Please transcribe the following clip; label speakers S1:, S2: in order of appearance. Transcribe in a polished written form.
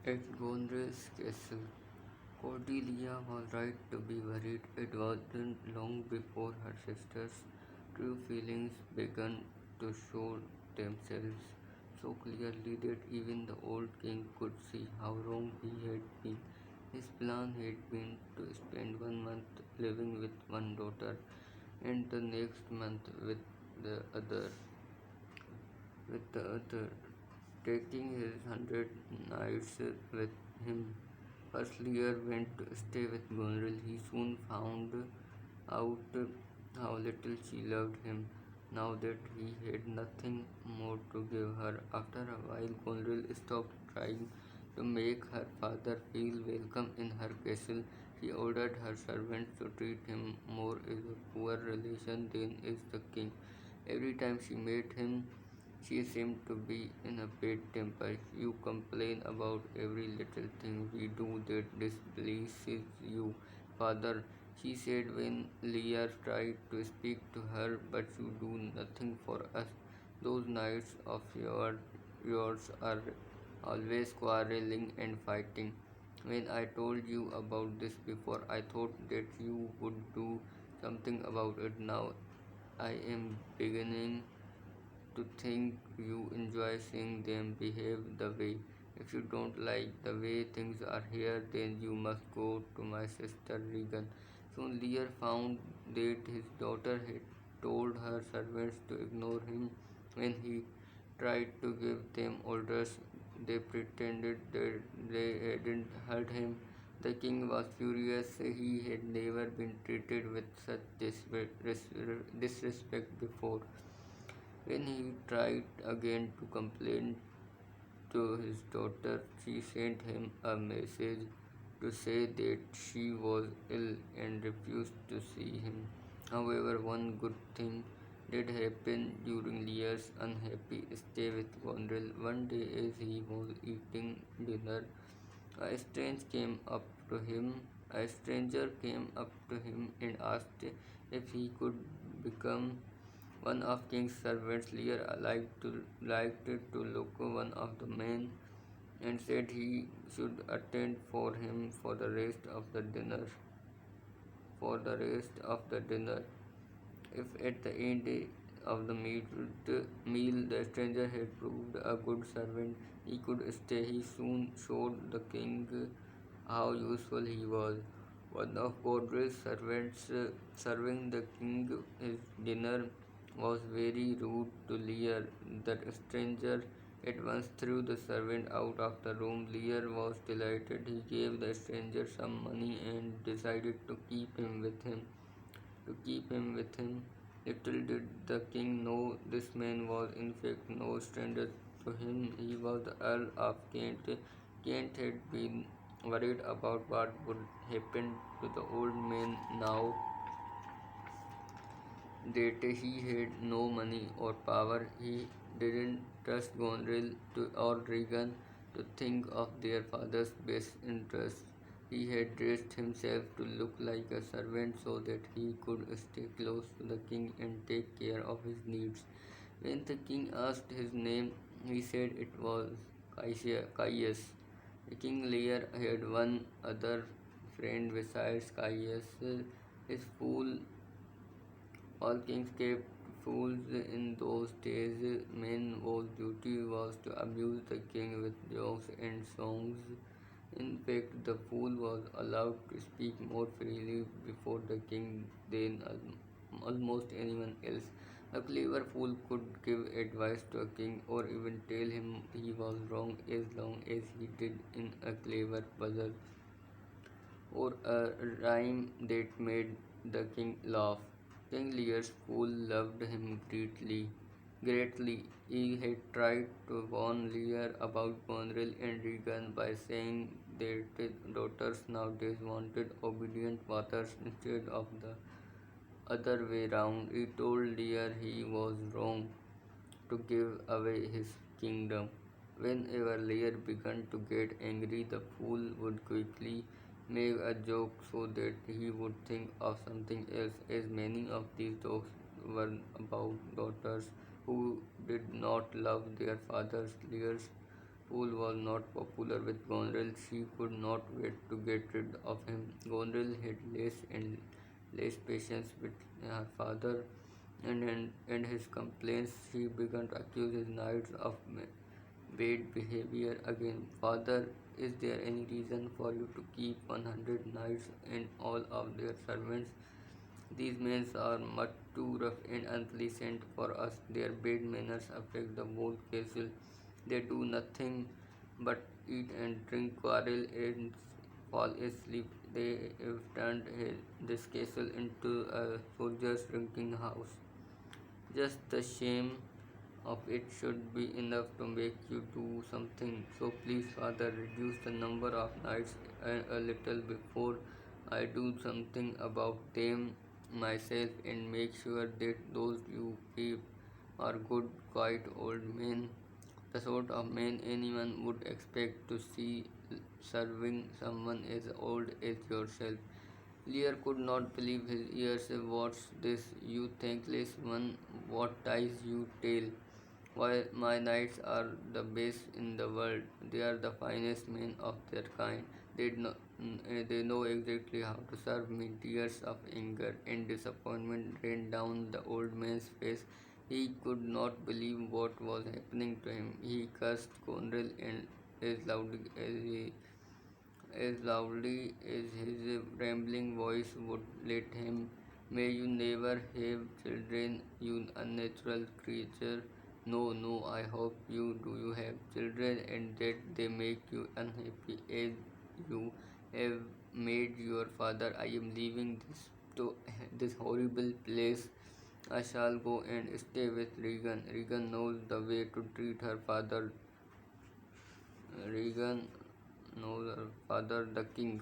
S1: At Goneril's castle, Cordelia was right to be worried. It wasn't long before her sister's true feelings began to show themselves so clearly that even the old king could see how wrong he had been. His plan had been to spend 1 month living with one daughter and the next month the other with the other, taking his 100 knights with him. First Lear went to stay with Goneril. He soon found out how little she loved him, now that he had nothing more to give her. After a while, Goneril stopped trying to make her father feel welcome in her castle. She ordered her servants to treat him more as a poor relation than as the king. Every time she met him, she seemed to be in a bad temper. You complain about every little thing we do that displeases you, father, she said when Leah tried to speak to her, but you do nothing for us. Those knights of yours are always quarreling and fighting. When I told you about this before, I thought that you would do something about it. Now I am beginning to think you enjoy seeing them behave the way. If you don't like the way things are here, then you must go to my sister Regan. Soon Lear found that his daughter had told her servants to ignore him. When he tried to give them orders, they pretended that they hadn't heard him. The king was furious. He had never been treated with such disrespect before. When he tried again to complain to his daughter, she sent him a message to say that she was ill and refused to see him. However, one good thing did happen during Lear's unhappy stay with Goneril. One day, as he was eating dinner, a stranger came up to him. A stranger came up to him and asked if he could become one of King's servants. Lear liked to look one of the men and said he should attend for him for the rest of the dinner. If at the end of the meal the stranger had proved a good servant, he could stay. He soon showed the king how useful he was. One of Godric's servants serving the king his dinner was very rude to Lear. The stranger at once threw the servant out of the room. Lear was delighted. He gave the stranger some money and decided to keep him with him. Little did the king know this man was in fact no stranger to him. He was the Earl of Kent. Kent had been worried about what would happen to the old man now that he had no money or power. He didn't trust Goneril or Regan to think of their father's best interests. He had dressed himself to look like a servant so that he could stay close to the king and take care of his needs. When the king asked his name, he said it was Caius. King Lear had one other friend besides Caius, his fool. All kings kept fools in those days. Men whose duty was to amuse the king with jokes and songs. In fact, the fool was allowed to speak more freely before the king than almost anyone else. A clever fool could give advice to a king or even tell him he was wrong as long as he did in a clever puzzle or a rhyme that made the king laugh. King Lear's fool loved him greatly. He had tried to warn Lear about Goneril and Regan by saying that his daughters nowadays wanted obedient fathers instead of the other way round. He told Lear he was wrong to give away his kingdom. Whenever Lear began to get angry, the fool would quickly make a joke so that he would think of something else, as many of these jokes were about daughters who did not love their fathers. Lear's Poole was not popular with Goneril. She could not wait to get rid of him. Goneril had less patience with her father, and his complaints. She began to accuse his knights of bad behavior again. Father, is there any reason for you to keep 100 knights and all of their servants? These men are much too rough and unpleasant for us. Their bad manners affect the whole castle. They do nothing but eat and drink, quarrel, and fall asleep. They have turned this castle into a soldier's drinking house. Just the shame of it should be enough to make you do something. So please, Father, reduce the number of nights a little before I do something about them myself, and make sure that those you keep are good, quiet old men, the sort of men anyone would expect to see serving someone as old as yourself. Lear could not believe his ears. What's this, you thankless one? What ties you tell? Why, my knights are the best in the world. They are the finest men of their kind. They know exactly how to serve me. Tears of anger and disappointment ran down the old man's face. He could not believe what was happening to him. He cursed Conrad and as loudly as his rambling voice would let him. May you never have children, you unnatural creature. No, no, I hope you do. You have children and that they make you unhappy as you have made your father. I am leaving this horrible place. I shall go and stay with Regan. Regan knows the way to treat her father. Regan knows her father, the king.